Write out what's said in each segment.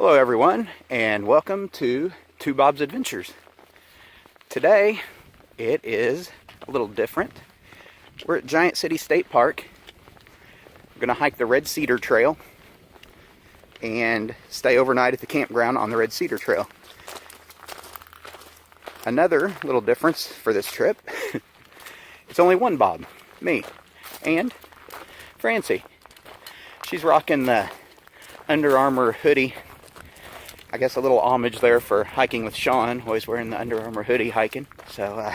Hello everyone, and welcome to Two Bob's Adventures. Today, it is a little different. We're at Giant City State Park. We're going to hike the Red Cedar Trail and stay overnight at the campground on the Red Cedar Trail. Another little difference for this trip, it's only one Bob, me, and Francie. She's rocking the Under Armour hoodie. I guess a little homage there for hiking with Sean, always wearing the Under Armour hoodie hiking. So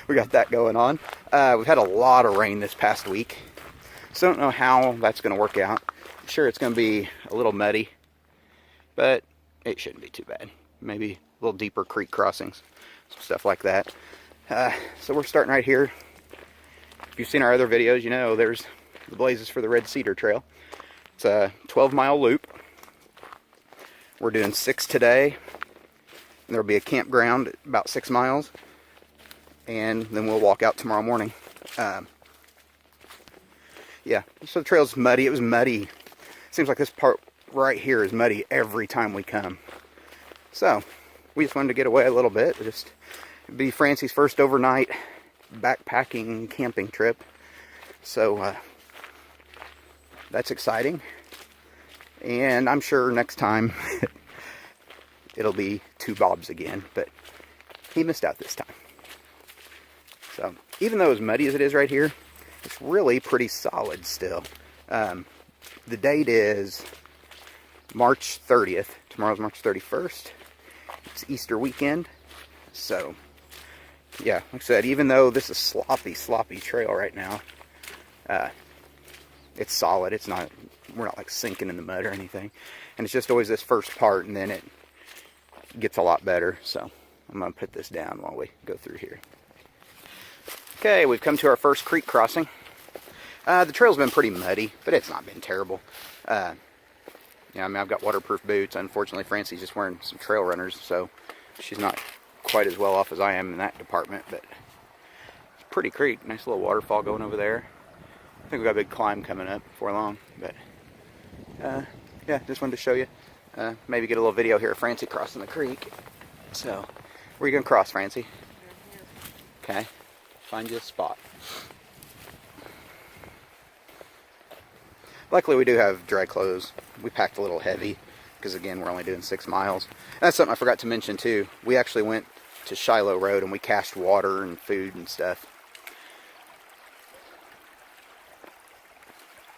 we got that going on. We've had a lot of rain this past week, so don't know how that's going to work out. I'm sure it's going to be a little muddy, but it shouldn't be too bad. Maybe a little deeper creek crossings, some stuff like that. So we're starting right here. If you've seen our other videos, you know there's the blazes for the Red Cedar Trail. It's a 12-mile loop. We're doing 6 today, and there'll be a campground about 6 miles, and then we'll walk out tomorrow morning. Yeah, so the trail's muddy. It was muddy. Seems like this part right here is muddy every time we come. So, we just wanted to get away a little bit. It'd be Francie's first overnight backpacking camping trip. So, that's exciting. And I'm sure next time it'll be two Bobs again, but he missed out this time. So even though as muddy as it is right here, it's really pretty solid still. The date is March 30th. Tomorrow's March 31st. It's Easter weekend. So yeah, like I said, even though this is sloppy trail right now, it's solid. It's not, we're not like sinking in the mud or anything. And it's just always this first part, and then it gets a lot better. So I'm going to put this down while we go through here. Okay, we've come to our first creek crossing. The trail's been pretty muddy, but it's not been terrible. Yeah, I mean, I've got waterproof boots. Unfortunately, Francie's just wearing some trail runners, so she's not quite as well off as I am in that department. But it's a pretty creek. Nice little waterfall going over there. I think we've got a big climb coming up before long, but yeah, just wanted to show you. Maybe get a little video here of Francie crossing the creek. So, where are you going to cross, Francie? Okay, find you a spot. Luckily, we do have dry clothes. We packed a little heavy, because again, we're only doing 6 miles. That's something I forgot to mention too. We actually went to Shiloh Road and we cached water and food and stuff,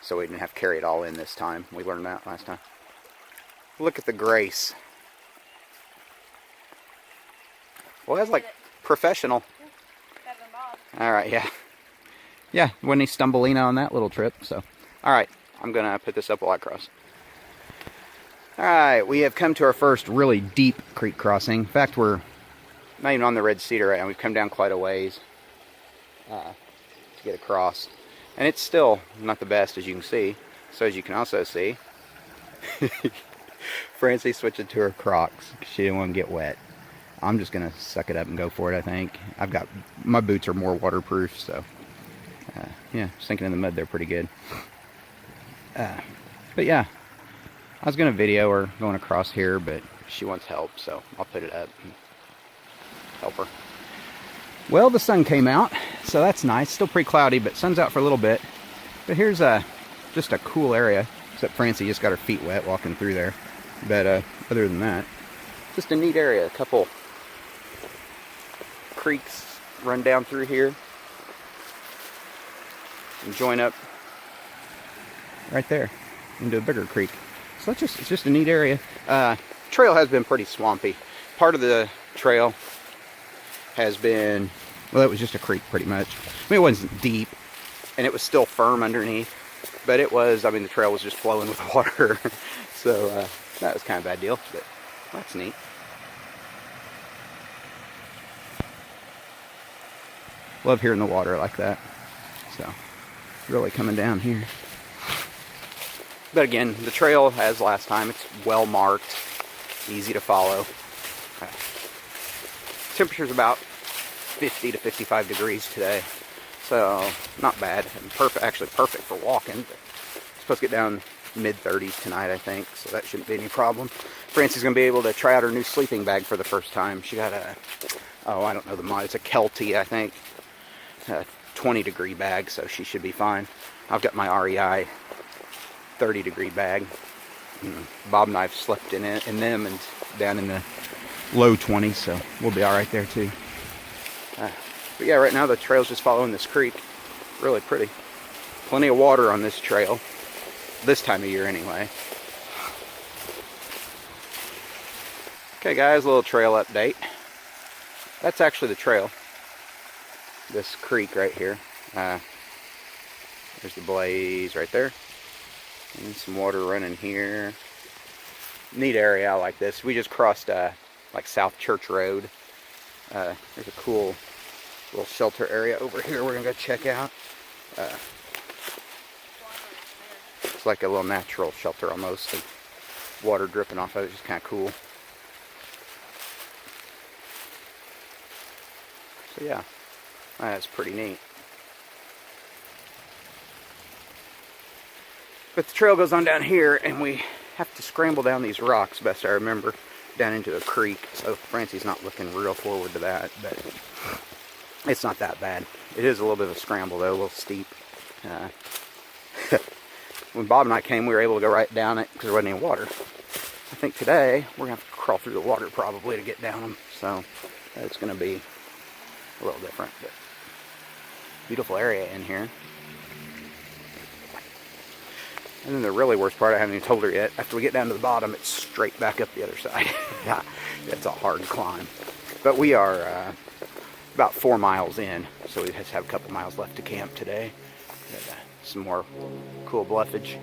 so we didn't have to carry it all in this time. We learned that last time. Look at the grace. Well, that's like professional. Alright, yeah. Yeah, wasn't any stumbleina on that little trip, so. Alright, I'm going to put this up while I cross. Alright, we have come to our first really deep creek crossing. In fact, we're not even on the Red Cedar right now. We've come down quite a ways to get across. And it's still not the best, as you can see. So as you can also see, Francie switching to her Crocs because she didn't want to get wet. I'm just going to suck it up and go for it, I think. My boots are more waterproof, so yeah, sinking in the mud, they're pretty good. But yeah, I was going to video her going across here, but she wants help, so I'll put it up and help her. Well, the sun came out, so that's nice. Still pretty cloudy, but sun's out for a little bit. But here's just a cool area, except Francie just got her feet wet walking through there. But other than that, just a neat area. A couple creeks run down through here and join up right there into a bigger creek. So it's just a neat area. Trail has been pretty swampy. Part of the trail has been, well, it was just a creek pretty much. I mean, it wasn't deep, and it was still firm underneath, but it was, I mean, the trail was just flowing with water. So that was kind of a bad deal, but that's neat. Love hearing the water like that. So really coming down here. But again, the trail, as last time, it's well marked, easy to follow. Temperature's about 50 to 55 degrees today, so not bad. And actually perfect for walking. But it's supposed to get down mid-30s tonight, I think, so that shouldn't be any problem. Francie's going to be able to try out her new sleeping bag for the first time. She got a, oh, I don't know the mod, it's a Kelty, I think, a 20-degree bag, so she should be fine. I've got my REI 30-degree bag. Bob and I have slept in them and down in the low 20s, so we'll be all right there too. But yeah, right now the trail's just following this creek. Really pretty. Plenty of water on this trail. This time of year anyway. Okay guys, a little trail update. That's actually the trail. This creek right here. There's the blaze right there. And some water running here. Neat area, I like this. We just crossed like South Church Road. There's a cool little shelter area over here we're gonna go check out. It's like a little natural shelter almost. And water dripping off of it, just kind of cool. So yeah, that's pretty neat. But the trail goes on down here, and we have to scramble down these rocks, best I remember, down into a creek. So Francie's not looking real forward to that, but it's not that bad. It is a little bit of a scramble though, a little steep. When Bob and I came, we were able to go right down it because there wasn't any water. I think today we're going to have to crawl through the water probably to get down them. So it's going to be a little different, but beautiful area in here. And then the really worst part, I haven't even told her yet, after we get down to the bottom, it's straight back up the other side. Yeah, it's a hard climb. But we are about 4 miles in, so we just have a couple miles left to camp today. Got, some more cool bluffage.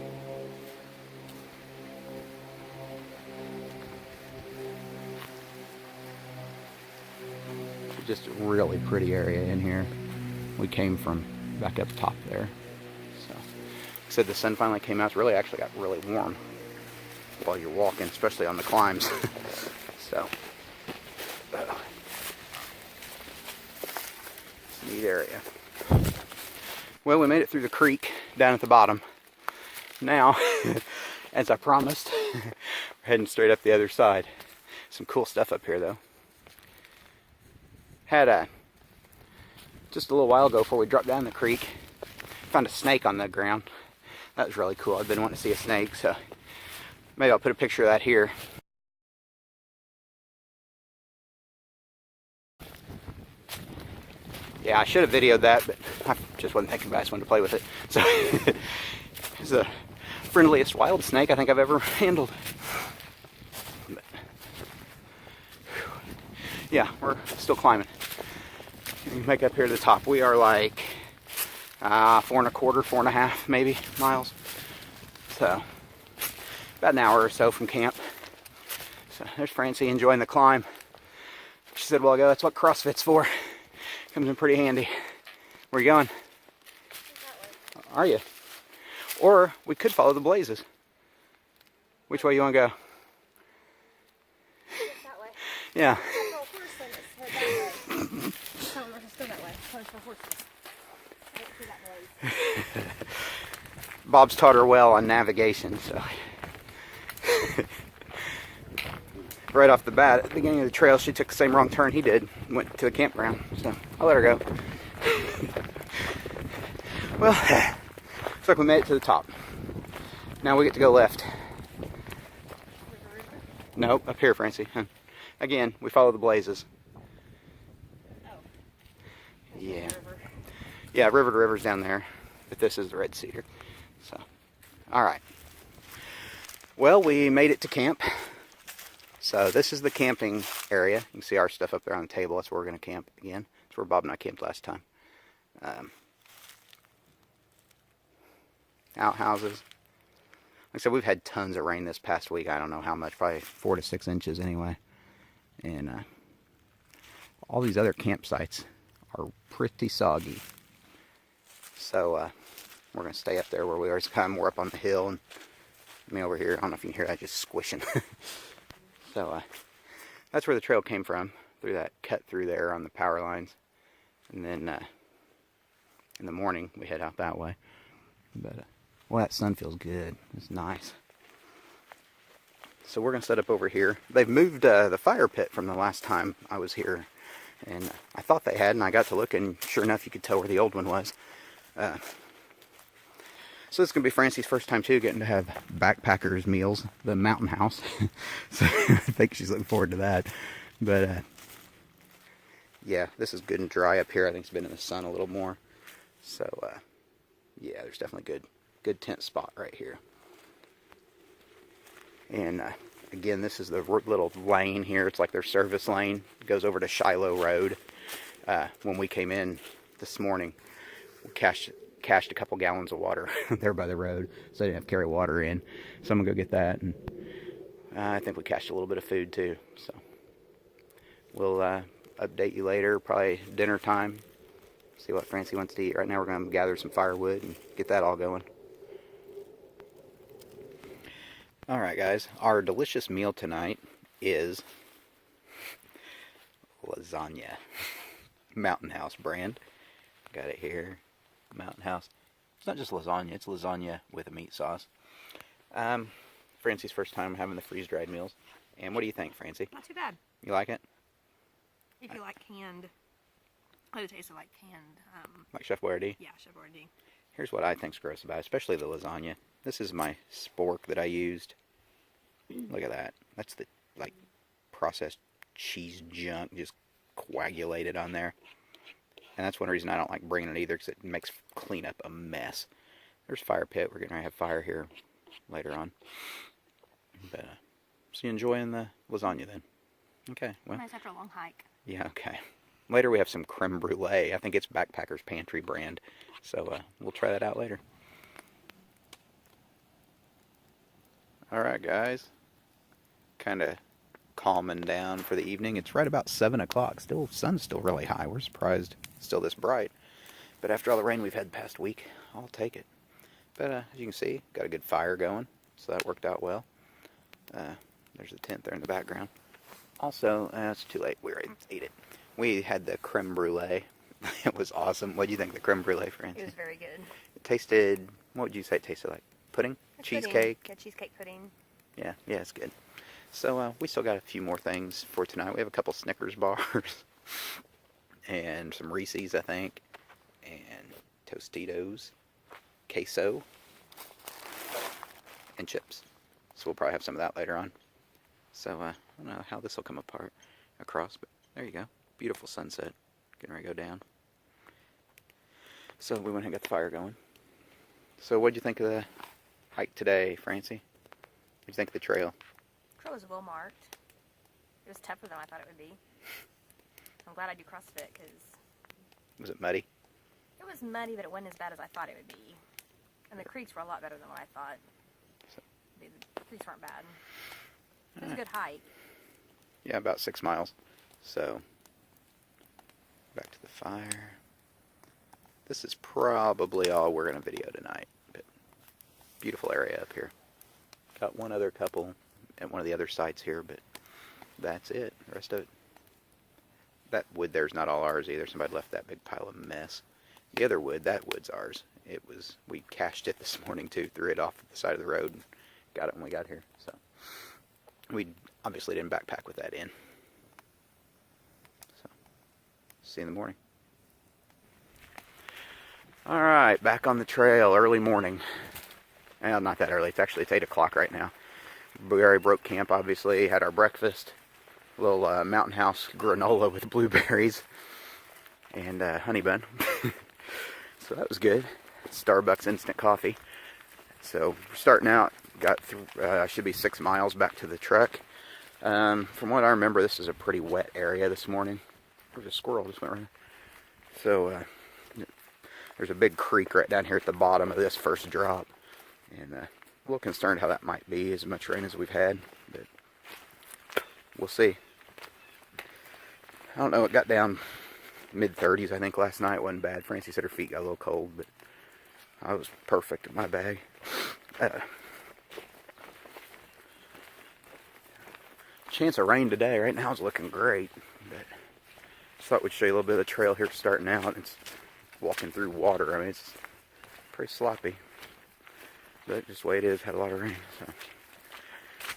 Just a really pretty area in here. We came from back up top there. So, like I said, the sun finally came out. It's really actually got really warm while you're walking, especially on the climbs. So, neat area. Well, we made it through the creek down at the bottom. Now, as I promised, we're heading straight up the other side. Some cool stuff up here, though. Had just a little while ago before we dropped down the creek, found a snake on the ground. That was really cool. I've been wanting to see a snake, so maybe I'll put a picture of that here. Yeah, I should have videoed that, but I just wasn't thinking about it. I just wanted to play with it. So, it's the friendliest wild snake I think I've ever handled. But, yeah, we're still climbing. You make up here to the top. We are like 4.25, 4.5 maybe miles. So, about an hour or so from camp. So, there's Francie enjoying the climb. She said, well, that's what CrossFit's for. Comes in pretty handy. Where you going? That way. Are you? Or we could follow the blazes. Which way you want to go? That way. Yeah. Bob's taught her well on navigation, so right off the bat, at the beginning of the trail, she took the same wrong turn he did, went to the campground, so I'll let her go. Well, looks like we made it to the top. Now we get to go left. Nope, up here, Francie. Again, we follow the blazes. Yeah. Yeah, river to river's down there, but this is the Red Cedar. So, all right. Well, we made it to camp. So this is the camping area. You can see our stuff up there on the table. That's where we're going to camp again. That's where Bob and I camped last time. Outhouses. Like I said, we've had tons of rain this past week. I don't know how much, probably 4 to 6 inches anyway. And all these other campsites are pretty soggy. So we're going to stay up there where we are. It's kind of more up on the hill. And me over here, I don't know if you can hear that, just squishing. So that's where the trail came from, through that cut through there on the power lines. And then in the morning, we head out that way. But Well, that sun feels good. It's nice. So we're going to set up over here. They've moved the fire pit from the last time I was here. And I thought they had, and I got to look, and sure enough, you could tell where the old one was. So this is going to be Francie's first time, too, getting to have backpackers meals, the mountain house. So I think she's looking forward to that. But, yeah, this is good and dry up here. I think it's been in the sun a little more. So, yeah, there's definitely good tent spot right here. And, again, this is the little lane here. It's like their service lane. It goes over to Shiloh Road. When we came in this morning, we cached a couple gallons of water there by the road, so I didn't have to carry water in. So I'm gonna go get that, and I think we cached a little bit of food too. So we'll update you later, probably dinner time. See what Francie wants to eat. Right now we're gonna gather some firewood and get that all going. All right, guys, our delicious meal tonight is lasagna, Mountain House brand. Got it here. Mountain House. It's not just lasagna, it's lasagna with a meat sauce. Francie's first time having the freeze-dried meals. And what do you think, Francie? Not too bad. You like it? If you like canned, it tasted like canned. Like Chef Boyardee? Yeah, Chef Boyardee. Here's what I think's gross about it, especially the lasagna. This is my spork that I used. Look at that. That's the, like, processed cheese junk just coagulated on there. And that's one reason I don't like bringing it either, because it makes cleanup a mess. There's fire pit. We're going to have fire here later on. But, so you enjoying the lasagna then? Okay. Well, Nice after a long hike. Yeah, okay. Later we have some creme brulee. I think it's Backpacker's Pantry brand. So we'll try that out later. Alright, guys. Kind of calming down for the evening. It's right about 7 o'clock. Sun's still really high. We're surprised it's still this bright. But after all the rain we've had the past week, I'll take it. But as you can see, got a good fire going, so that worked out well. There's the tent there in the background. Also, it's too late. We already ate it. We had the creme brulee. It was awesome. What do you think of the creme brulee, Francie? It was very good. It tasted, what would you say it tasted like? Pudding? It's Cheesecake? Pudding. Yeah, cheesecake pudding. Yeah, it's good. So we still got a few more things for tonight. We have a couple Snickers bars and some Reese's, I think, and Tostitos, queso, and chips. So we'll probably have some of that later on. So I don't know how this will come across, but there you go. Beautiful sunset. Getting ready to go down. So we went and got the fire going. So what'd you think of the hike today, Francie? What'd you think of the trail? Trail was well marked. It was tougher than I thought it would be. I'm glad I do CrossFit because Was it muddy? it was muddy, but it wasn't as bad as I thought it would be. And the creeks were a lot better than what I thought. The creeks weren't bad. It was a good hike. Yeah, about 6 miles. So, back to the fire. This is probably all we're going to video tonight. But beautiful area up here. Got one other couple at one of the other sites here, but that's it. The rest of it. That wood there's not all ours either. Somebody left that big pile of mess. The other wood, that wood's ours. We cached it this morning too, threw it off the side of the road and got it when we got here. So we obviously didn't backpack with that in. So see you in the morning. Alright, back on the trail, early morning. Well, not that early, it's 8 o'clock right now. We already broke camp, obviously, had our breakfast. A little Mountain House granola with blueberries and honey bun. So that was good. Starbucks instant coffee. So we're starting out, got through, should be 6 miles back to the truck. From what I remember, this is a pretty wet area this morning. There's a squirrel just went right. So there's a big creek right down here at the bottom of this first drop. And a little concerned how that might be, as much rain as we've had. But we'll see. I don't know, it got down mid-30s, I think, last night. It wasn't bad. Francie said her feet got a little cold, but I was perfect in my bag. Chance of rain today. Right now it's looking great. But just thought we'd show you a little bit of the trail here starting out. It's walking through water. I mean, it's pretty sloppy. But just the way it is, had a lot of rain. So,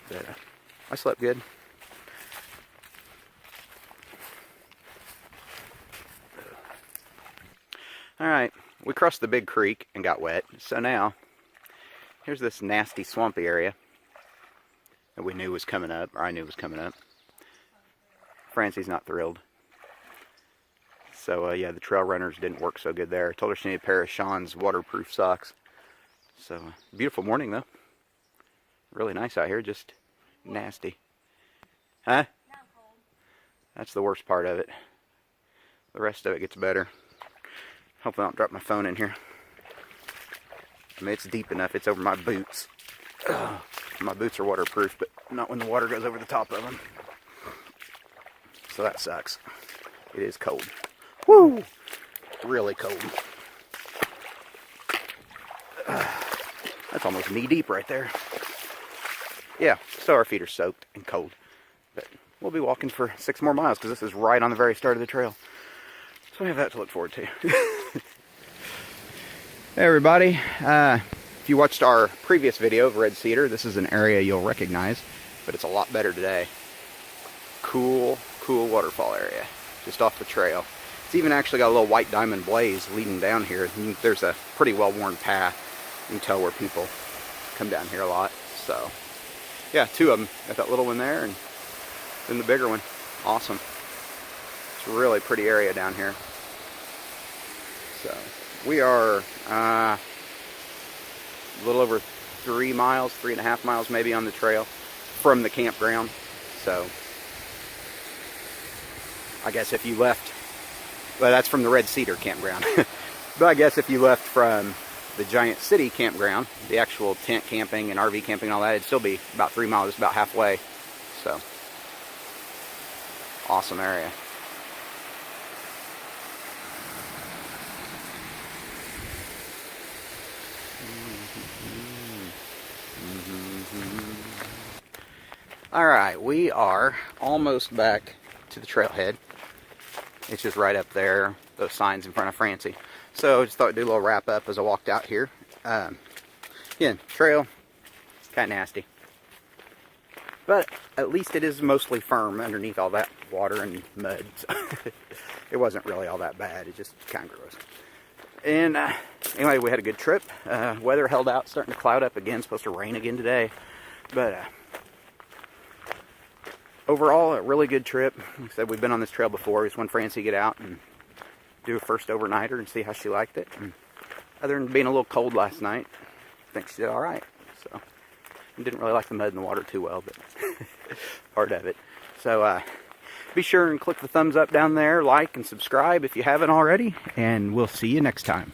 but I slept good. Alright, we crossed the big creek and got wet. So now, here's this nasty swampy area that we knew was coming up, or I knew was coming up. Francie's not thrilled. So yeah, the trail runners didn't work so good there. I told her she needed a pair of Sean's waterproof socks. So, beautiful morning though. Really nice out here, just nasty. Huh? That's the worst part of it. The rest of it gets better. Hopefully I don't drop my phone in here. I mean, it's deep enough, it's over my boots. Ugh. My boots are waterproof, but not when the water goes over the top of them. So that sucks. It is cold. Woo! Really cold. That's almost knee deep right there. Yeah, so our feet are soaked and cold. But we'll be walking for 6 more miles because this is right on the very start of the trail. So we have that to look forward to. Hey everybody. If you watched our previous video of Red Cedar, this is an area you'll recognize, but it's a lot better today. Cool waterfall area, just off the trail. It's even actually got a little white diamond blaze leading down here. There's a pretty well-worn path. You can tell where people come down here a lot. So, yeah, 2 of them. Got that little one there, and then the bigger one. Awesome. It's a really pretty area down here. So, we are a little over 3 miles, 3.5 miles maybe on the trail from the campground. So, I guess if you left, well, that's from the Red Cedar campground. But I guess if you left from the Giant City campground, the actual tent camping and RV camping and all that, it'd still be about 3 miles, about halfway. So, awesome area. Alright, we are almost back to the trailhead. It's just right up there, those signs in front of Francie. So, just thought I'd do a little wrap up as I walked out here. Again, trail, kind of nasty. But at least it is mostly firm underneath all that water and mud. So it wasn't really all that bad, it just kind of gross. And anyway, we had a good trip. Weather held out, starting to cloud up again, supposed to rain again today. But overall, a really good trip. Like I said, we've been on this trail before. We just want Francie to get out and do a first overnighter and see how she liked it. And other than being a little cold last night, I think she did all right. So, I didn't really like the mud and the water too well, but part of it. So, be sure and click the thumbs up down there, like and subscribe if you haven't already, and we'll see you next time.